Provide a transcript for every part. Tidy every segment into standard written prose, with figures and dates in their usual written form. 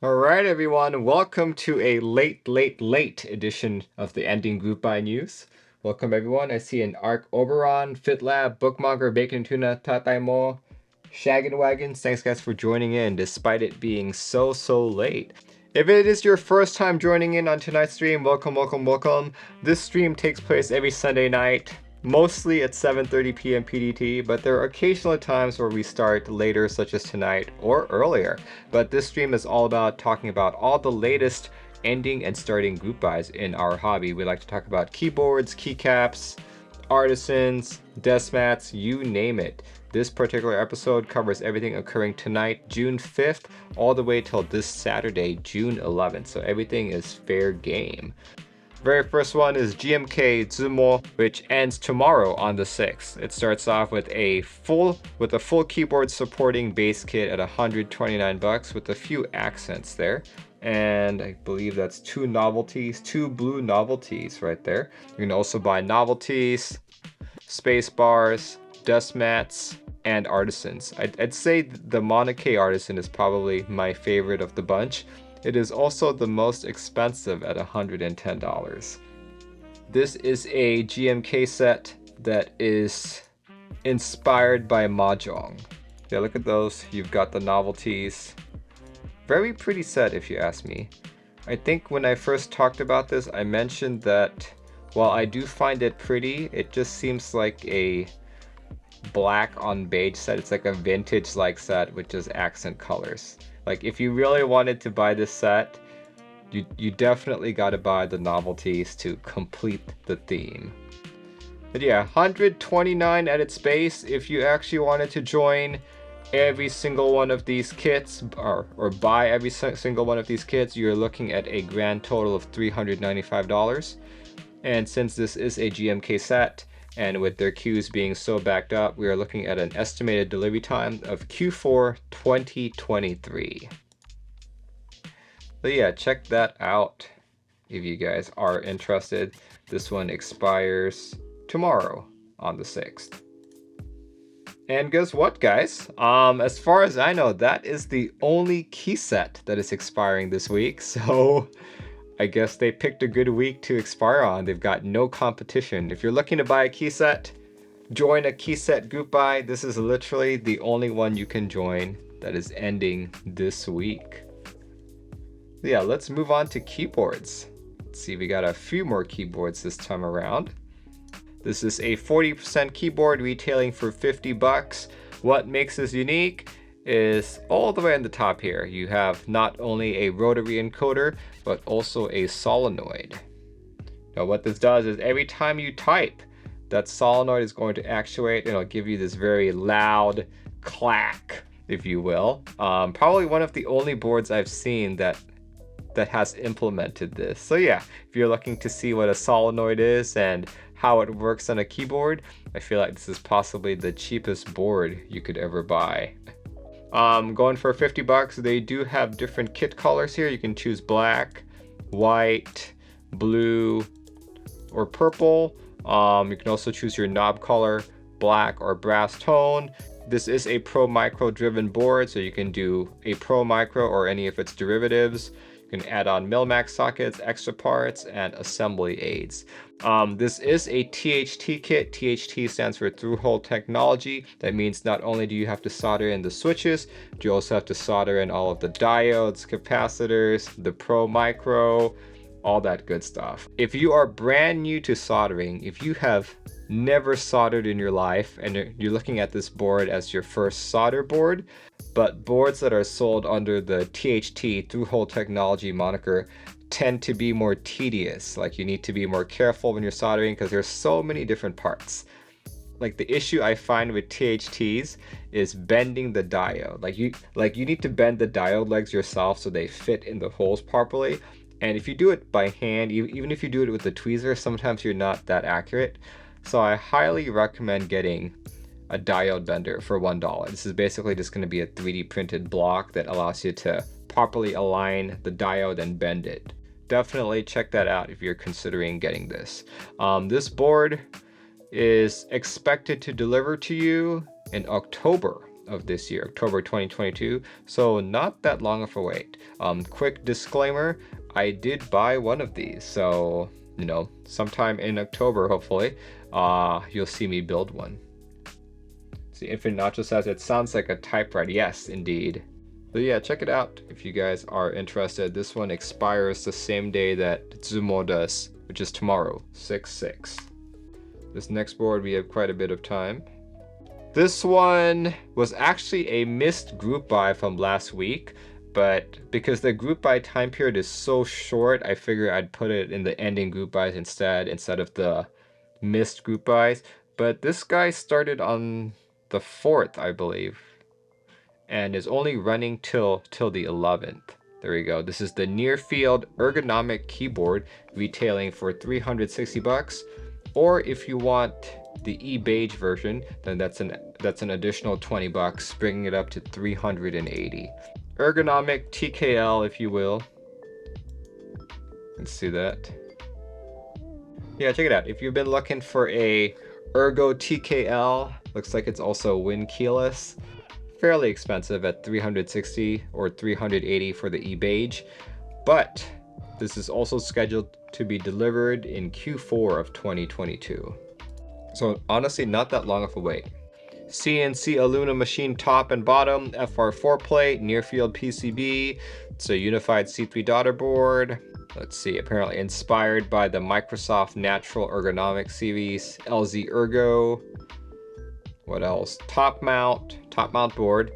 Alright everyone, welcome to a late edition of the Ending Group Buy News. Welcome everyone. I see an Arc Oberon, FitLab, Bookmonger, Bacon Tuna, Tatay Mo, Shaggin' Wagons. Thanks guys for joining in despite it being so late. If it is your first time joining in on tonight's stream, welcome. This stream takes place every Sunday night, mostly at 7:30 p.m. PDT, but there are occasional times where we start later, such as tonight, or earlier. But this stream is all about talking about all the latest ending and starting group buys in our hobby. We like to talk about keyboards, keycaps, artisans, desk mats, you name it. This particular episode covers everything occurring tonight, June 5th, all the way till this Saturday, June 11th. So everything is fair game. Very first one is GMK Zumo, which ends tomorrow on the 6th. It starts off with a full keyboard supporting base kit at $129 with a few accents there. And I believe that's two blue novelties right there. You can also buy novelties, space bars, dust mats, and artisans. I'd say the Monokey artisan is probably my favorite of the bunch. It is also the most expensive at $110. This is a GMK set that is inspired by Mahjong. Yeah, look at those. You've got the novelties. Very pretty set if you ask me. I think when I first talked about this, I mentioned that while I do find it pretty, it just seems like a black on beige set. It's like a vintage like set with just accent colors. Like if you really wanted to buy this set, you definitely got to buy the novelties to complete the theme. But yeah, $129 at its base. If you actually wanted to join every single one of these kits or buy every single one of these kits, you're looking at a grand total of $395. And since this is a GMK set, and with their queues being so backed up, we are looking at an estimated delivery time of Q4 2023. But yeah, check that out if you guys are interested. This one expires tomorrow on the 6th. And guess what, guys? As far as I know, that is the only key set that is expiring this week. So I guess they picked a good week to expire on. They've got no competition. If you're looking to buy a key set, join a key set group buy. This is literally the only one you can join that is ending this week. Yeah, let's move on to keyboards. Let's see, we got a few more keyboards this time around. This is a 40% keyboard retailing for $50. What makes this unique is all the way on the top here. You have not only a rotary encoder, but also a solenoid. Now what this does is every time you type, that solenoid is going to actuate and it'll give you this very loud clack, if you will. Probably one of the only boards I've seen that has implemented this. So yeah, if you're looking to see what a solenoid is and how it works on a keyboard, I feel like this is possibly the cheapest board you could ever buy. Going for $50, they do have different kit colors here. You can choose black, white, blue, or purple. You can also choose your knob color, black or brass tone. This is a Pro Micro driven board, so you can do a Pro Micro or any of its derivatives. You can add on Mil-Max sockets, extra parts, and assembly aids. This is a THT kit. THT stands for through-hole technology. That means not only do you have to solder in the switches, but you also have to solder in all of the diodes, capacitors, the Pro Micro, all that good stuff. If you are brand new to soldering, if you have never soldered in your life and you're looking at this board as your first solder board, but boards that are sold under the THT through-hole technology moniker tend to be more tedious. Like you need to be more careful when you're soldering because there's so many different parts. Like the issue I find with THTs is bending the diode. Like you need to bend the diode legs yourself so they fit in the holes properly. And if you do it by hand, even if you do it with a tweezer, sometimes you're not that accurate. So I highly recommend getting a diode bender for $1. This is basically just going to be a 3D printed block that allows you to properly align the diode and bend it. Definitely check that out if you're considering getting this. This board is expected to deliver to you in October of this year, October 2022. So not that long of a wait. Quick disclaimer, I did buy one of these. So, you know, sometime in October, hopefully, you'll see me build one. See, Infinite Nacho says it sounds like a typewriter. Yes, indeed. But yeah, check it out if you guys are interested. This one expires the same day that Zumo does, which is tomorrow, 6/6. This next board, we have quite a bit of time. This one was actually a missed group buy from last week, but because the group buy time period is so short, I figured I'd put it in the ending group buys instead of the missed group buys. But this guy started on the 4th, I believe, and is only running till the 11th. There we go. This is the near field ergonomic keyboard, retailing for $360. Or if you want the e-beige version, then that's an additional $20, bringing it up to $380. Ergonomic TKL, if you will. Let's see that. Yeah, check it out. If you've been looking for a Ergo TKL, looks like it's also wind keyless. Fairly expensive at $360 or $380 for the e-beige, but this is also scheduled to be delivered in Q4 of 2022. So honestly, not that long of a wait. CNC aluminum machine top and bottom, FR4 plate, near field PCB. It's a unified C3 daughter board. Let's see, apparently inspired by the Microsoft Natural Ergonomics series, LZ Ergo. What else? Top mount board.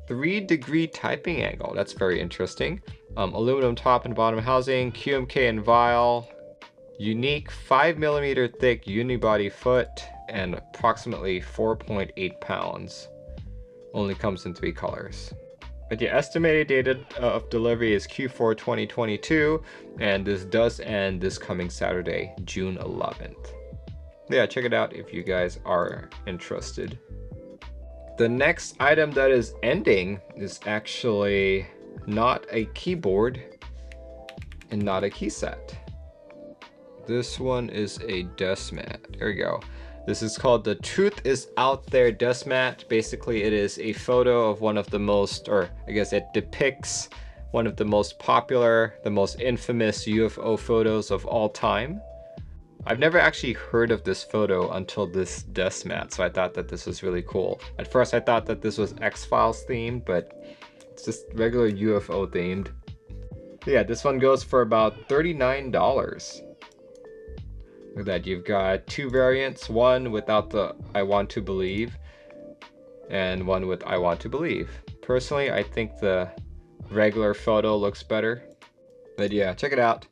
3-degree typing angle. That's very interesting. Aluminum top and bottom housing, QMK and vial. Unique 5mm thick unibody foot and approximately 4.8 pounds. Only comes in 3 colors. But the estimated date of delivery is Q4 2022, and this does end this coming Saturday, June 11th. Yeah, check it out if you guys are interested. The next item that is ending is actually not a keyboard and not a key set. This one is a desk mat. There we go. This is called the Truth is Out There desk mat. Basically, it is a photo of one of the most, or I guess it depicts one of the most popular, the most infamous UFO photos of all time. I've never actually heard of this photo until this desk mat, so I thought that this was really cool. At first, I thought that this was X-Files themed, but it's just regular UFO themed. Yeah, this one goes for about $39. Look at that, you've got 2 variants, one without the I want to believe, and one with I want to believe. Personally, I think the regular photo looks better. But yeah, check it out.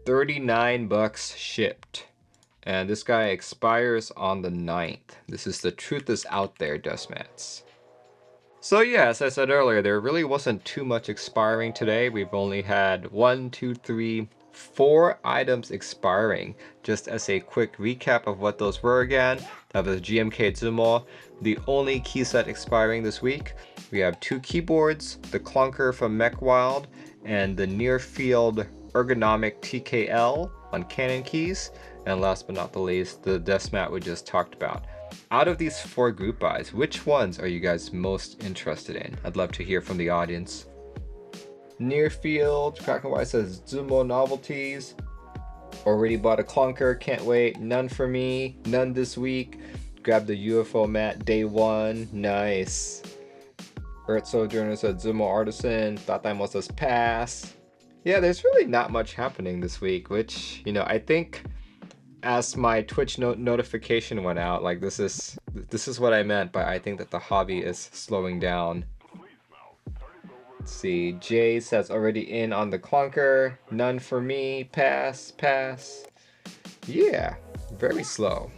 $39 shipped. And this guy expires on the 9th. This is the Truth is Out There desk mats. So yeah, as I said earlier, there really wasn't too much expiring today. We've only had 4 items expiring. Just as a quick recap of what those were again, that was GMK Zumo, the only key set expiring this week. We have 2 keyboards, the Clunker from MechWild, and the Near Field Ergonomic TKL on Canon keys. And last but not the least, the desk mat we just talked about. Out of these 4 group buys, which ones are you guys most interested in? I'd love to hear from the audience. Near Field, Kraken White says Zumo Novelkeys. Already bought a Clunker, can't wait. None for me, none this week. Grab the UFO mat day 1, nice. Earth Sojourner said Zumo Artisan, Tataimo says pass. Yeah, there's really not much happening this week, which, you know, I think as my Twitch notification went out, like this is what I meant by I think that the hobby is slowing down. Let's see, Jay says already in on the Clunker, none for me, pass. Yeah, very slow.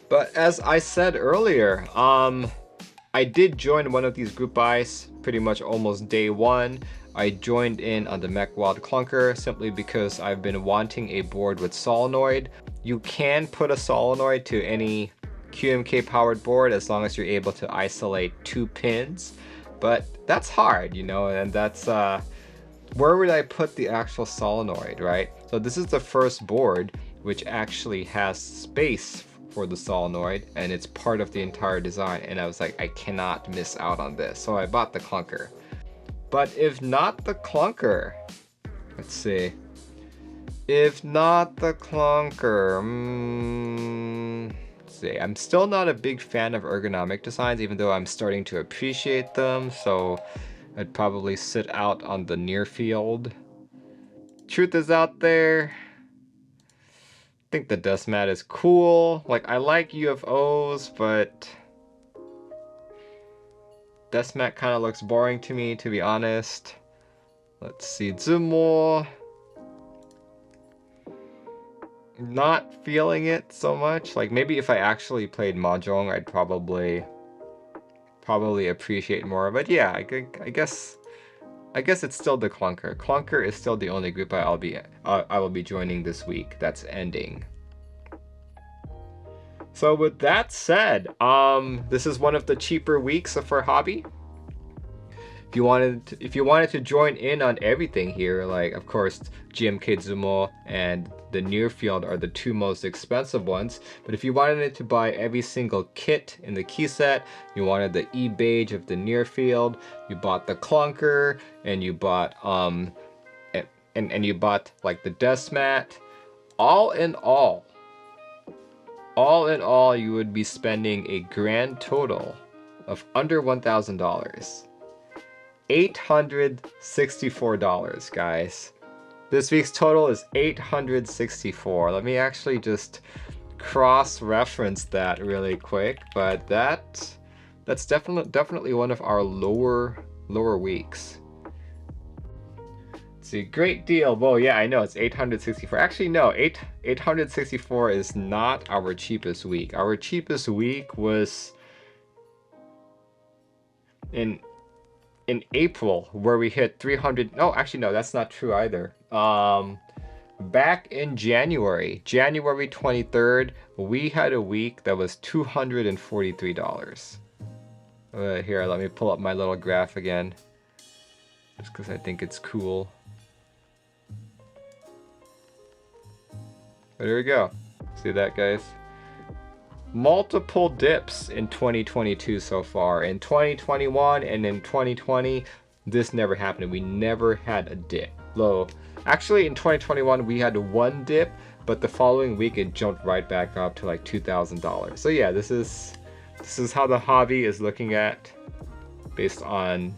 But as I said earlier, I did join one of these group buys pretty much almost day 1. I joined in on the MechWild Clunker simply because I've been wanting a board with solenoid. You can put a solenoid to any QMK powered board as long as you're able to isolate 2 pins, but that's hard, you know, and that's where would I put the actual solenoid, right? So this is the first board which actually has space for the solenoid, and it's part of the entire design, and I was like, I cannot miss out on this, so I bought the clunker. But if not the clunker, let's see, if not the clunker, let's see, I'm still not a big fan of ergonomic designs, even though I'm starting to appreciate them, so I'd probably sit out on the near field. Truth is out there. I think the dust mat is cool. Like, I like UFOs, but dust mat kind of looks boring to me, to be honest. Let's see, Zumo. Not feeling it so much. Like, maybe if I actually played Mahjong, I'd probably appreciate more. But yeah, I guess it's still the clunker. Clunker is still the only group I will be joining this week. That's ending. So with that said, this is one of the cheaper weeks for hobby. If you wanted to join in on everything here, like of course GMK Zumo and the near field are the two most expensive ones. But if you wanted to buy every single kit in the key set, you wanted the E-Beige of the near field, you bought the clunker, and you bought and you bought like the dust mat. All in all, you would be spending a grand total of under $1,000. $864, guys. This week's total is $864. Let me actually just cross-reference that really quick, but that's definitely one of our lower weeks. Let's see, great deal. Well, yeah, I know it's 864. Actually, no, 864 is not our cheapest week. Our cheapest week was in April, where we hit 300. No, actually, no, that's not true either. Back in January 23rd, we had a week that was $243. Here, let me pull up my little graph again, just because I think it's cool. But here we go. See that, guys? Multiple dips in 2022 so far. In 2021 and in 2020, this never happened. We never had a dip. Low. Actually, in 2021, we had one dip, but the following week it jumped right back up to like $2,000. So yeah, this is how the hobby is looking at based on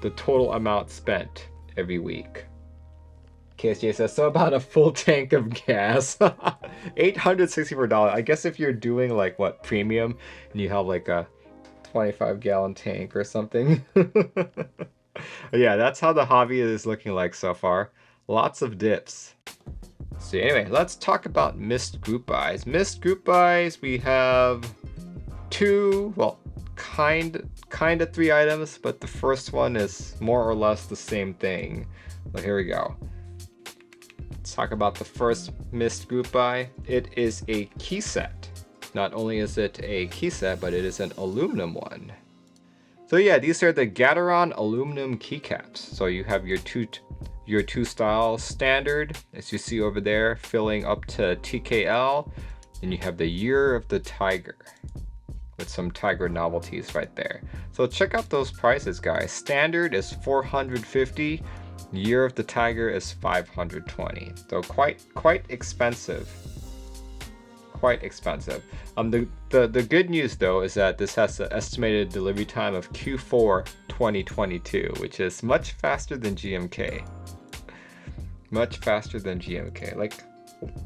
the total amount spent every week. KSJ says, so about a full tank of gas. $864. I guess if you're doing like what, premium, and you have like a 25-gallon tank or something. Yeah, that's how the hobby is looking like so far. Lots of dips. So anyway, let's talk about missed group buys. Missed group buys, we have two, well, kind of three items, but the first one is more or less the same thing. So here we go. Let's talk about the first missed group buy. It is a key set. Not only is it a key set, but it is an aluminum one. So yeah, these are the Gateron aluminum keycaps. So you have your two styles, standard, as you see over there, filling up to TKL, and you have the Year of the Tiger with some Tiger novelties right there. So check out those prices, guys. Standard is $450. Year of the Tiger is $520. So quite expensive. Quite expensive. The good news though is that this has an estimated delivery time of Q4 2022, which is much faster than GMK. Much faster than GMK. Like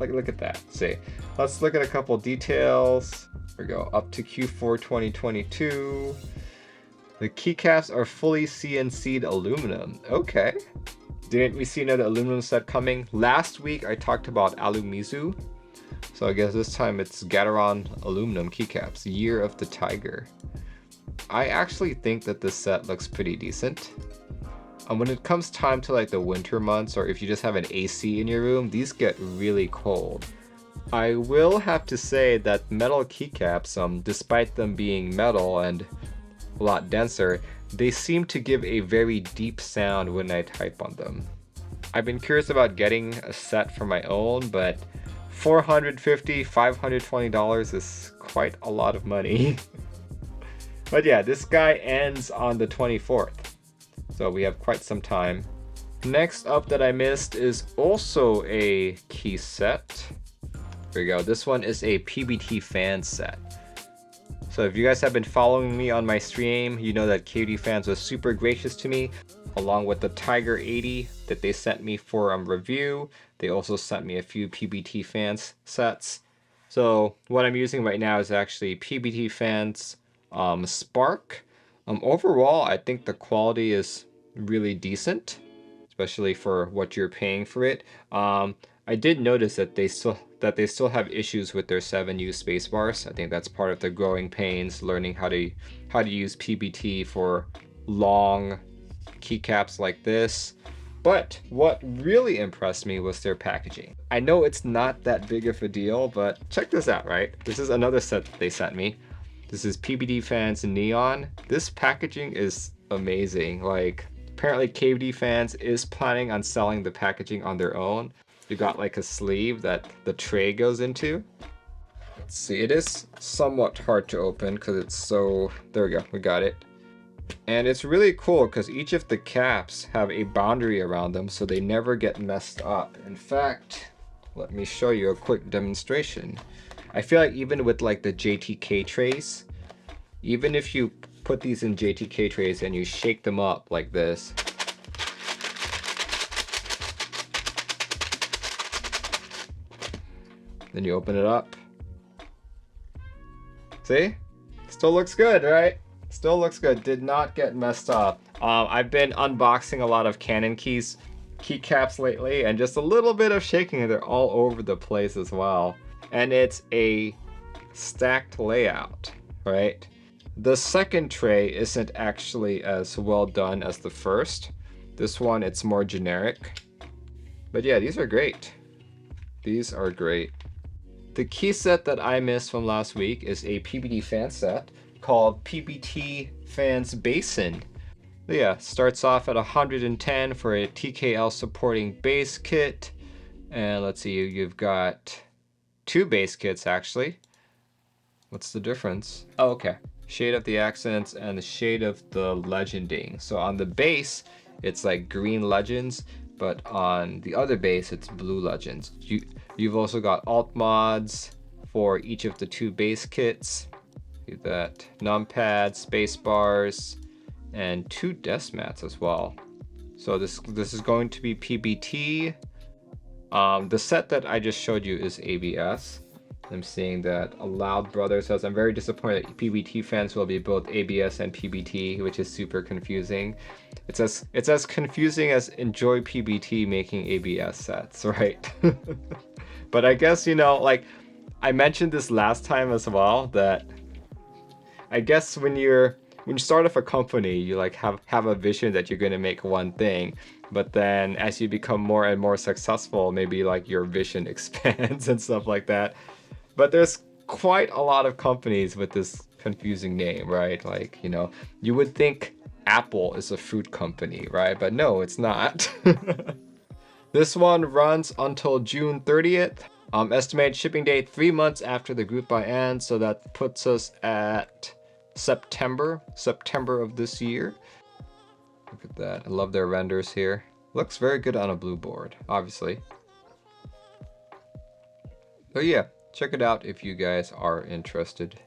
look at that. See, let's look at a couple details. Here we go, up to Q4 2022. The keycaps are fully CNC'd aluminum. Okay. Didn't we see another aluminum set coming? Last week I talked about Alumizu. So I guess this time it's Gateron aluminum keycaps, Year of the Tiger. I actually think that this set looks pretty decent. When it comes time to like the winter months, or if you just have an AC in your room, these get really cold. I will have to say that metal keycaps, despite them being metal and a lot denser, they seem to give a very deep sound when I type on them. I've been curious about getting a set for my own, but $450, $520 is quite a lot of money. But yeah, this guy ends on the 24th. So we have quite some time. Next up that I missed is also a key set. Here we go. This one is a PBT fan set. So if you guys have been following me on my stream, you know that KD Fans was super gracious to me, along with the Tiger 80 that they sent me for review. They also sent me a few PBT Fans sets. So what I'm using right now is actually PBT Fans Spark. Overall, I think the quality is really decent, especially for what you're paying for it. I did notice that they still have issues with their 7U spacebars. I think that's part of the growing pains, learning how to use PBT for long keycaps like this. But what really impressed me was their packaging. I know it's not that big of a deal, but check this out, right? This is another set that they sent me. This is PBT Fans Neon. This packaging is amazing. Like, apparently KD Fans is planning on selling the packaging on their own. You got like a sleeve that the tray goes into. Let's see, it is somewhat hard to open because it's so, there we go, we got it. And it's really cool because each of the caps have a boundary around them so they never get messed up. In fact, let me show you a quick demonstration. I feel like even with like the JTK trays, even if you put these in JTK trays and you shake them up like this, then you open it up. See? Still looks good, right? Still looks good. Did not get messed up. I've been unboxing a lot of Canon keycaps lately, and just a little bit of shaking, they're all over the place as well. And it's a stacked layout, right? The second tray isn't actually as well done as the first. This one, it's more generic. But yeah, these are great. These are great. The key set that I missed from last week is a PBT fan set called PBT Fans Basin. But yeah, starts off at 110 for a TKL supporting base kit. And let's see, you've got two base kits actually. What's the difference? Oh, okay. Shade of the accents and the shade of the legending. So on the base, it's like green legends, but on the other base, it's blue legends. You've also got alt mods for each of the two base kits. You've got numpad, space bars, and two desk mats as well. So this is going to be PBT. The set that I just showed you is ABS. I'm seeing that Aloud Brother says, I'm very disappointed that PBT fans will be both ABS and PBT, which is super confusing. It's as confusing as Enjoy PBT making ABS sets, right? But I guess, you know, like I mentioned this last time as well, that I guess when you start off a company, you like have a vision that you're going to make one thing, but then as you become more and more successful, maybe like your vision expands and stuff like that. But there's quite a lot of companies with this confusing name, right? Like, you know, you would think Apple is a fruit company, right? But no, it's not. This one runs until June 30th. Estimated shipping date 3 months after the group buy ends, so that puts us at September of this year. Look at that. I love their renders here. Looks very good on a blue board, obviously. But yeah, check it out if you guys are interested.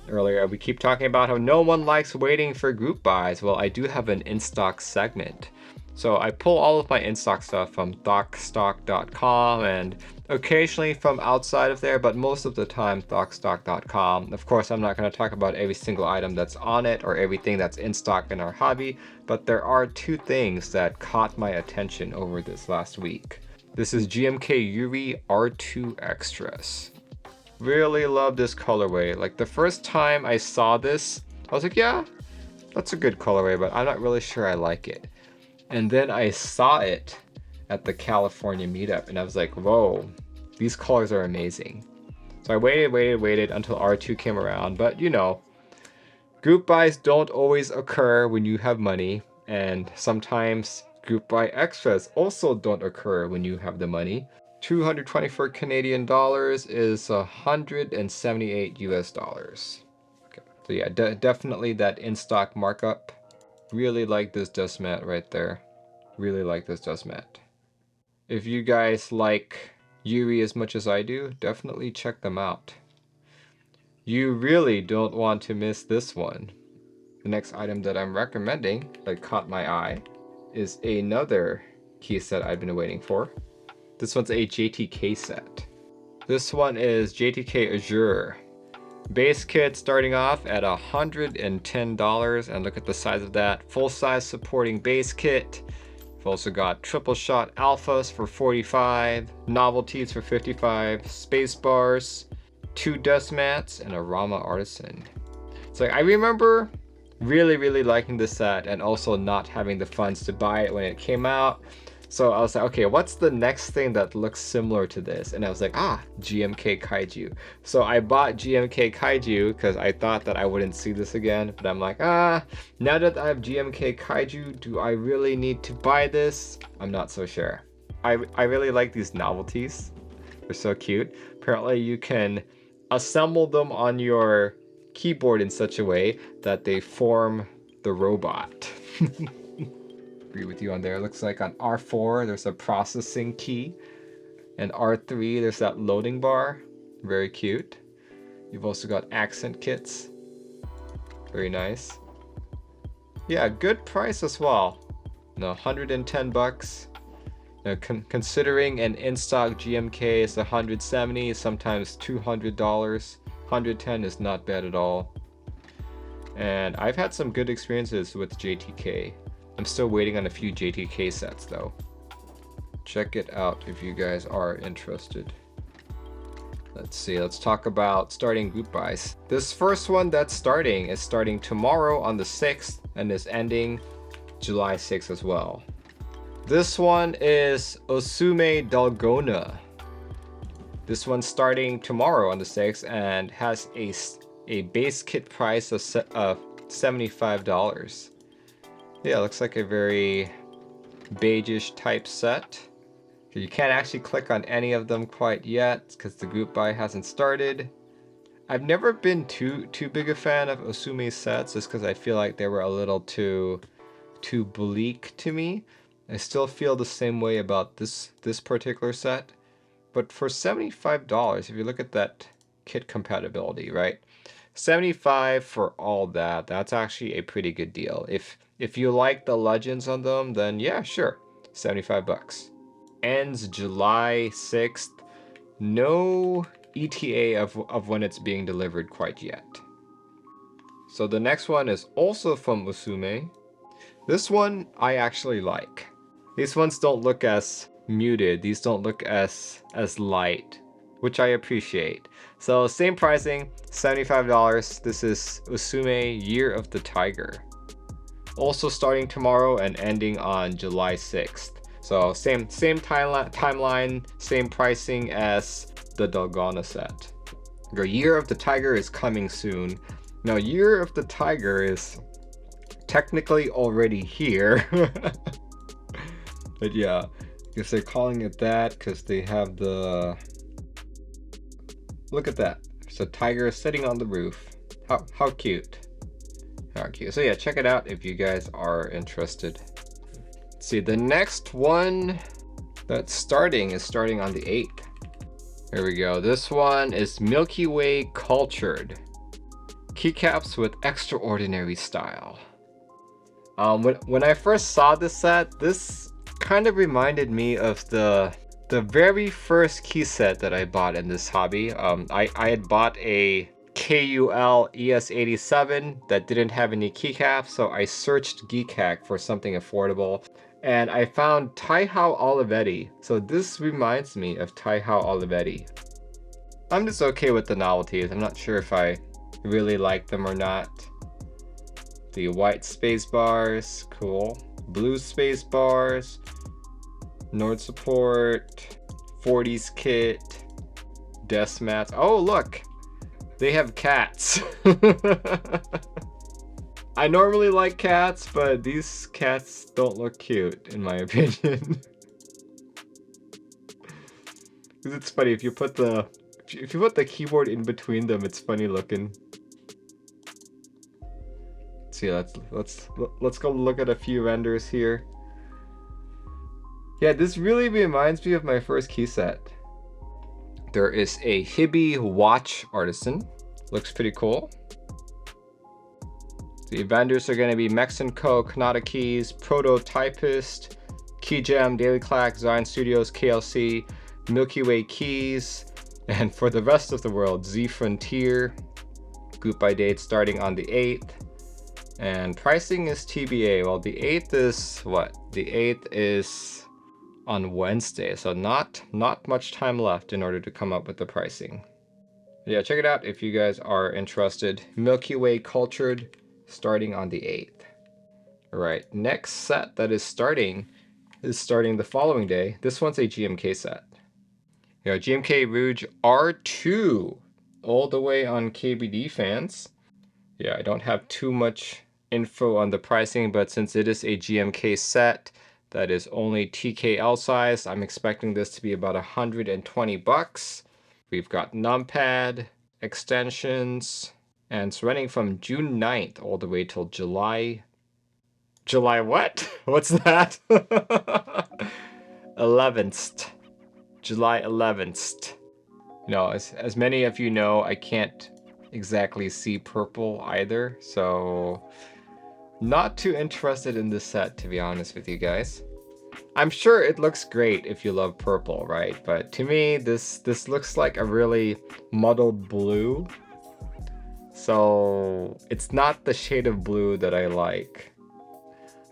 Earlier, we keep talking about how no one likes waiting for group buys. Well, I do have an in-stock segment. So I pull all of my in-stock stuff from thoughtstock.com and occasionally from outside of there, but most of the time thoughtstock.com. Of course, I'm not going to talk about every single item that's on it or everything that's in stock in our hobby, but there are two things that caught my attention over this last week. This is GMK Yuri R2 Extras. Really love this colorway. Like the first time I saw this, I was like, yeah, that's a good colorway, but I'm not really sure I like it. And then I saw it at the California meetup and I was like, whoa, these colors are amazing. So I waited until R2 came around, but you know, group buys don't always occur when you have money, and sometimes group buy extras also don't occur when you have the money. 224 Canadian dollars is 178 US dollars. Okay, so yeah, definitely that in-stock markup. Really like this dust mat right there. Really like this dust mat. If you guys like Yuri as much as I do, definitely check them out. You really don't want to miss this one. The next item that I'm recommending that caught my eye is another key set I've been waiting for. This one's a JTK set. This one is JTK Azure. Base kit starting off at $110, and look at the size of that. Full size supporting base kit. We've also got triple shot alphas for 45, novelties for 55, space bars, 2 dust mats, and a Rama Artisan. So I remember really liking this set and also not having the funds to buy it when it came out. So I was like, okay, what's the next thing that looks similar to this? And I was like, GMK Kaiju. So I bought GMK Kaiju because I thought that I wouldn't see this again. But I'm like, now that I have GMK Kaiju, do I really need to buy this? I'm not so sure. I really like these novelties. They're so cute. Apparently you can assemble them on your keyboard in such a way that they form the robot. Agree with you on there. Looks like on R4 there's a processing key, and R3 there's that loading bar. Very cute. You've also got accent kits. Very nice. Yeah, good price as well. No, 110 bucks. Now, considering an in-stock GMK is 170, sometimes $200. 110 is not bad at all. And I've had some good experiences with JTK. I'm still waiting on a few JTK sets though. Check it out if you guys are interested. Let's see, let's talk about starting group buys. This first one that's starting is starting tomorrow on the 6th and is ending July 6th as well. This one is Osume Dalgona. This one's starting tomorrow on the 6th and has a base kit price of $75. Yeah, looks like a very beige-ish type set. You can't actually click on any of them quite yet because the group buy hasn't started. I've never been too big a fan of Osume sets just because I feel like they were a little too bleak to me. I still feel the same way about this particular set. But for $75, if you look at that kit compatibility, right? $75 for all that, that's actually a pretty good deal. If you like the legends on them, then yeah, sure, 75 bucks. Ends July 6th. No ETA of when it's being delivered quite yet. So the next one is also from Osume. This one I actually like. These ones don't look as muted. These don't look as light, which I appreciate. So same pricing, $75. This is Osume Year of the Tiger. Also starting tomorrow and ending on July 6th. So same timeline, same pricing as the Dalgona set. Your Year of the Tiger is coming soon. Now Year of the Tiger is technically already here. But yeah, I guess they're calling it that because they have the... Look at that. There's a tiger sitting on the roof. How cute. How cute. So yeah, check it out if you guys are interested. Let's see, the next one that's starting is starting on the 8th. Here we go. This one is Milky Way Cultured. Keycaps with extraordinary style. When I first saw this set, this kind of reminded me of the very first key set that I bought in this hobby. I had bought a KUL ES87 that didn't have any keycaps, so I searched Geekhack for something affordable, and I found Taihao Olivetti. So this reminds me of Taihao Olivetti. I'm just okay with the novelties. I'm not sure if I really like them or not. The white space bars, cool. Blue space bars, Nord support, 40s kit, desk mats. Oh look, they have cats. I normally like cats, but these cats don't look cute in my opinion. It's funny if you put the keyboard in between them, it's funny looking. So yeah, let's go look at a few renders here. Yeah, this really reminds me of my first key set. There is a Hibby watch artisan. Looks pretty cool. The vendors are going to be Mexico, Novelkeys, Prototypist, Keyjam, Zenclack, Zion Studios, KLC, Milky Way Keys, and for the rest of the world, Z Frontier. Group by date starting on the 8th. And pricing is TBA. Well, the 8th is what? The 8th is on Wednesday, so not much time left in order to come up with the pricing. Yeah, check it out if you guys are interested. Milky Way Cultured starting on the 8th. All right, next set that is starting the following day. This one's a GMK set. You know, GMK Rouge R2 all the way on KBD fans. Yeah, I don't have too much info on the pricing, but since it is a GMK set that is only TKL size, I'm expecting this to be about 120 bucks. We've got numpad, extensions, and it's running from June 9th all the way till July what? What's that? 11th. July 11th. You know, as many of you know, I can't exactly see purple either, so not too interested in this set, to be honest with you guys. I'm sure it looks great if you love purple, right? But to me, this looks like a really muddled blue. So it's not the shade of blue that I like.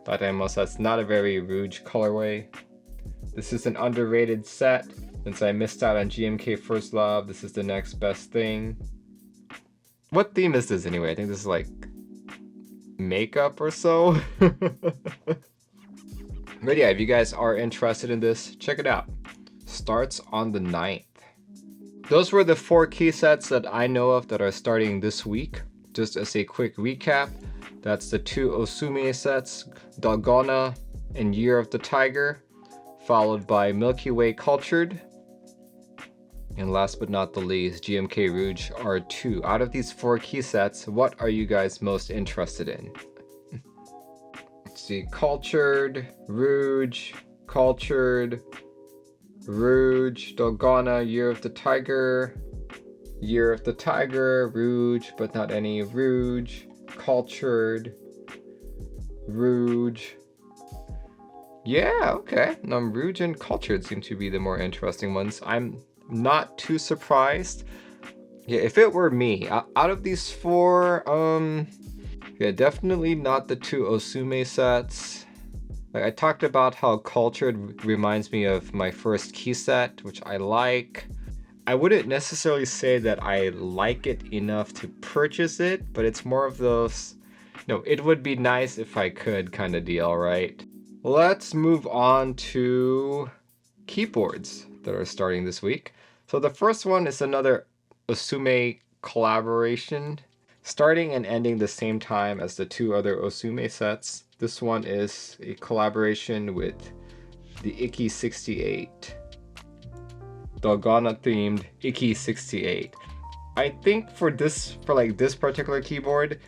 That's not a very Rouge colorway. This is an underrated set. Since I missed out on GMK First Love, this is the next best thing. What theme is this anyway? I think this is like makeup or so. But yeah, if you guys are interested in this, check it out. Starts on the 9th. Those were the 4 key sets that I know of that are starting this week. Just as a quick recap, that's the 2 Osume sets, Dalgona and Year of the Tiger, followed by Milky Way Cultured, and last but not the least, GMK Rouge R2. Out of these 4 key sets, what are you guys most interested in? Let's see, Cultured, Rouge, Dalgona, Year of the Tiger, Rouge, but not any Rouge, Cultured, Rouge. Yeah, okay. Rouge and Cultured seem to be the more interesting ones. I'm not too surprised. Yeah, if it were me, out of these 4, yeah, definitely not the 2 Osume sets. Like I talked about how Cultured reminds me of my first key set, which I like. I wouldn't necessarily say that I like it enough to purchase it, but it's more of those, it would be nice if I could kind of deal, right? Let's move on to keyboards that are starting this week. So the first one is another Osume collaboration, starting and ending the same time as the 2 other Osume sets. This one is a collaboration with the Icky 68. Dalgona themed Icky 68. I think for this particular keyboard,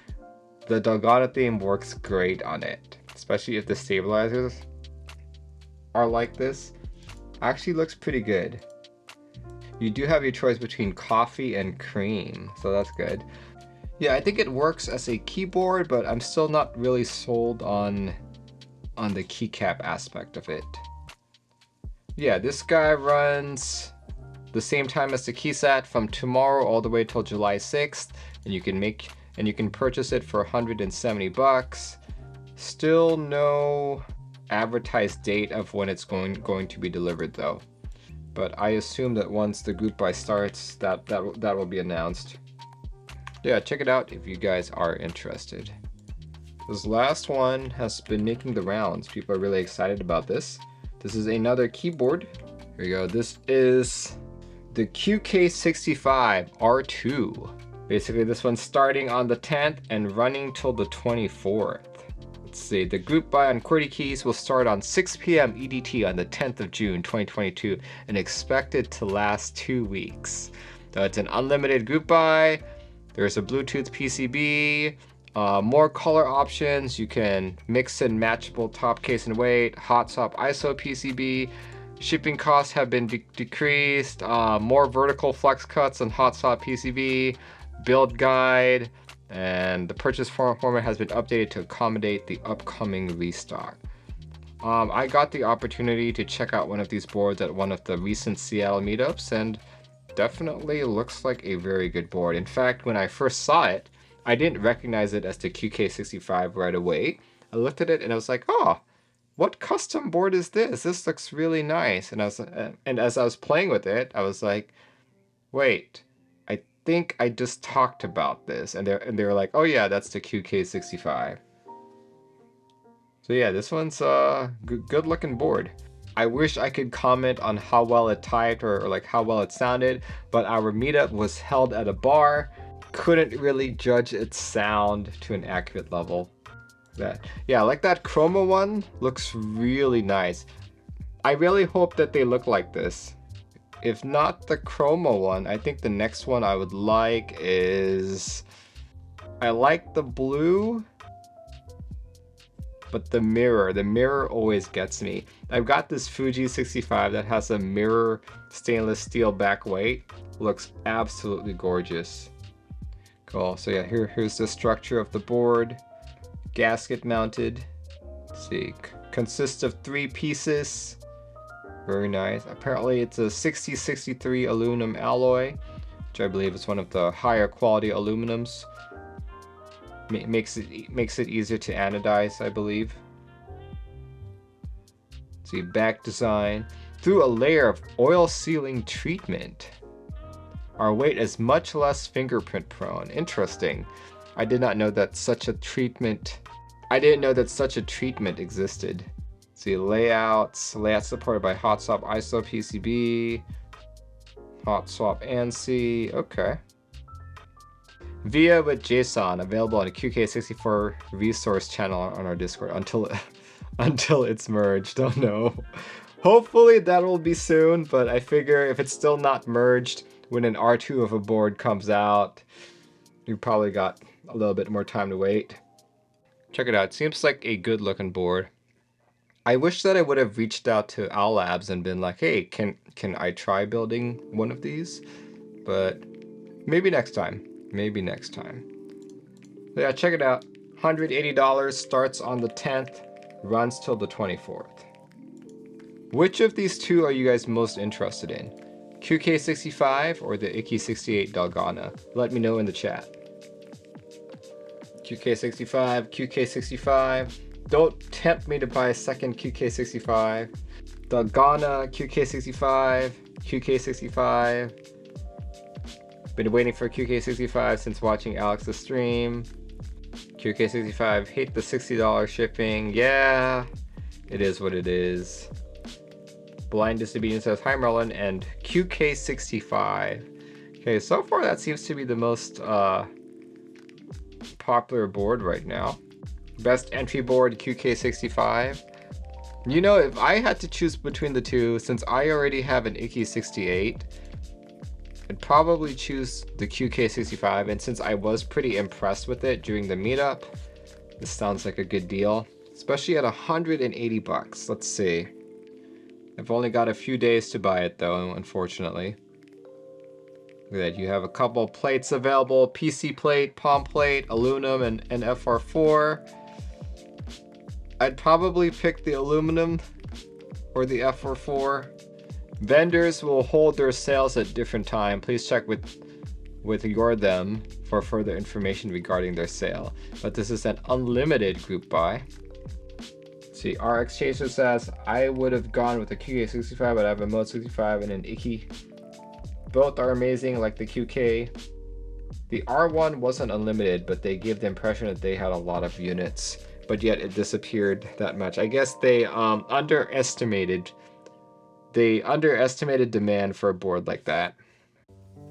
the Dalgona theme works great on it, especially if the stabilizers are like this. Actually looks pretty good. You do have your choice between coffee and cream, so that's good. Yeah, I think it works as a keyboard, but I'm still not really sold on the keycap aspect of it. Yeah, this guy runs the same time as the key set from tomorrow all the way till July 6th, and you can purchase it for 170 bucks. Still no advertised date of when it's going to be delivered though. But I assume that once the group buy starts, that will be announced. Yeah, check it out if you guys are interested. This last one has been making the rounds. People are really excited about this. This is another keyboard. Here we go. This is the QK65 R2. Basically, this one's starting on the 10th and running till the 24th. Let's see, the group buy on QWERTY keys will start on 6 p.m. EDT on the 10th of June 2022 and expected to last 2 weeks. So it's an unlimited group buy. There's a Bluetooth PCB, more color options. You can mix and matchable top case and weight, hot swap ISO PCB. Shipping costs have been decreased, more vertical flex cuts on hot swap PCB, build guide, and the purchase format has been updated to accommodate the upcoming restock. I got the opportunity to check out one of these boards at one of the recent Seattle meetups, and definitely looks like a very good board. In fact, when I first saw it, I didn't recognize it as the QK65 right away. I looked at it and I was like, oh, what custom board is this? This looks really nice. And as I was playing with it, I was like, wait, I think I just talked about this. And they were like, oh yeah, that's the QK65. So yeah, this one's a good looking board. I wish I could comment on how well it typed or like how well it sounded, but our meetup was held at a bar. Couldn't really judge its sound to an accurate level. Yeah, like that chroma one looks really nice. I really hope that they look like this. If not the chroma one, I think the next one I would like is... I like the blue, but the mirror always gets me. I've got this Fuji 65 that has a mirror stainless steel back weight. Looks absolutely gorgeous. Cool, so yeah, here's the structure of the board. Gasket mounted. Let's see, consists of 3 pieces. Very nice. Apparently it's a 6063 aluminum alloy, which I believe is one of the higher quality aluminums. Makes it easier to anodize, I believe. Let's see, back design. Through a layer of oil sealing treatment, our weight is much less fingerprint prone. Interesting. I did not know that such a treatment existed. See, layout supported by hot swap ISO PCB, hot swap ANSI. Okay. VIA with JSON available on a QK64 resource channel on our Discord until it's merged. Don't know. Hopefully that will be soon, but I figure if it's still not merged when an R2 of a board comes out, you probably got a little bit more time to wait. Check it out. It seems like a good looking board. I wish that I would have reached out to Owl Labs and been like, hey, can I try building one of these? But maybe next time. Maybe next time. So yeah, check it out. $180, starts on the 10th, runs till the 24th. Which of these two are you guys most interested in? QK65 or the Icky68 Dalgona? Let me know in the chat. QK65, QK65. Don't tempt me to buy a second QK65. Dalgona, QK65, QK65. Been waiting for QK65 since watching Alex's stream. QK65, hate the $60 shipping. Yeah, it is what it is. Blind Disobedience says, hi Merlin, and QK65. Okay, so far that seems to be the most popular board right now. Best entry board, QK65. You know, if I had to choose between the two, since I already have an Icky68, I'd probably choose the QK65, and since I was pretty impressed with it during the meetup, this sounds like a good deal, especially at 180 bucks. Let's see. I've only got a few days to buy it though, unfortunately. Look at that, you have a couple plates available, PC plate, palm plate, aluminum, and FR4. I'd probably pick the aluminum or the FR4. Vendors will hold their sales at different time. Please check with them for further information regarding their sale. But this is an unlimited group buy. See, RX Chaser says, I would have gone with the QK65, but I have a Mode 65 and an Icky. Both are amazing, like the QK. The R1 wasn't unlimited, but they gave the impression that they had a lot of units, but yet it disappeared that much. I guess they underestimated demand for a board like that.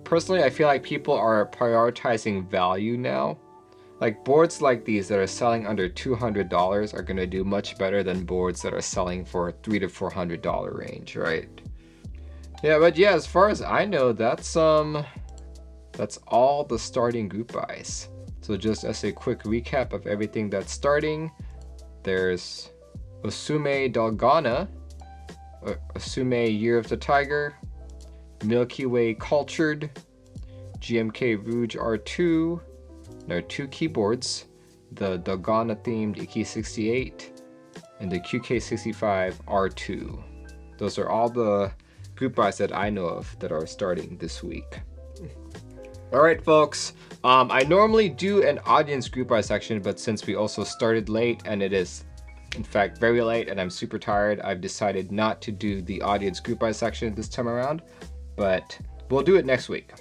Personally, I feel like people are prioritizing value now Like boards like these that are selling under $200 are gonna do much better than boards that are selling for $300 to $400 range, right? Yeah, but yeah, as far as I know, that's all the starting group buys. So just as a quick recap of everything that's starting, there's Osume Dalgona, Osume Year of the Tiger, Milky Way Cultured, GMK Rouge R2. There are 2 keyboards, the Dalgona themed EQ68 and the QK65 R2. Those are all the group buys that I know of that are starting this week. Alright folks, I normally do an audience group buy section, but since we also started late and it is in fact very late and I'm super tired, I've decided not to do the audience group buy section this time around, but we'll do it next week.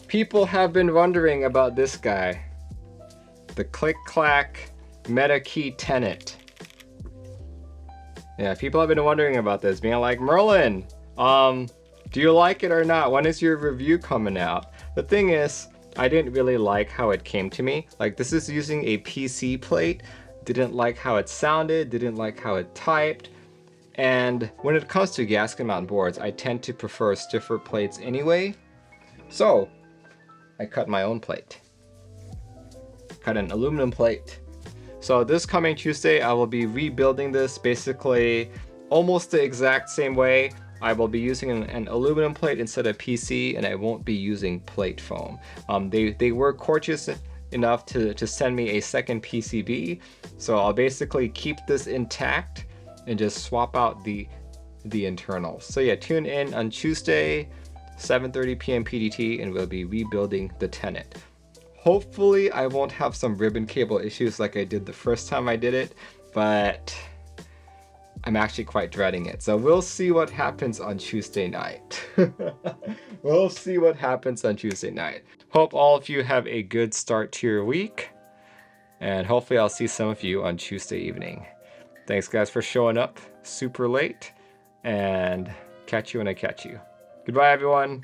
People have been wondering about this guy, the Zenclack Meta Key Tenet. Yeah, people have been wondering about this, being like, Merlin, do you like it or not? When is your review coming out? The thing is, I didn't really like how it came to me. Like, this is using a PC plate, didn't like how it sounded, didn't like how it typed. And when it comes to gasket mount boards, I tend to prefer stiffer plates anyway. So, I cut my own plate. Cut an aluminum plate. So this coming Tuesday, I will be rebuilding this basically almost the exact same way. I will be using an aluminum plate instead of PC, and I won't be using plate foam. They were courteous enough to send me a second PCB, so I'll basically keep this intact and just swap out the internals. So yeah, tune in on Tuesday, 7:30 p.m. PDT, and we'll be rebuilding the Tenet. Hopefully I won't have some ribbon cable issues like I did the first time I did it, but I'm actually quite dreading it. So we'll see what happens on Tuesday night. We'll see what happens on Tuesday night. Hope all of you have a good start to your week, and hopefully I'll see some of you on Tuesday evening. Thanks guys for showing up super late, and catch you when I catch you. Goodbye everyone.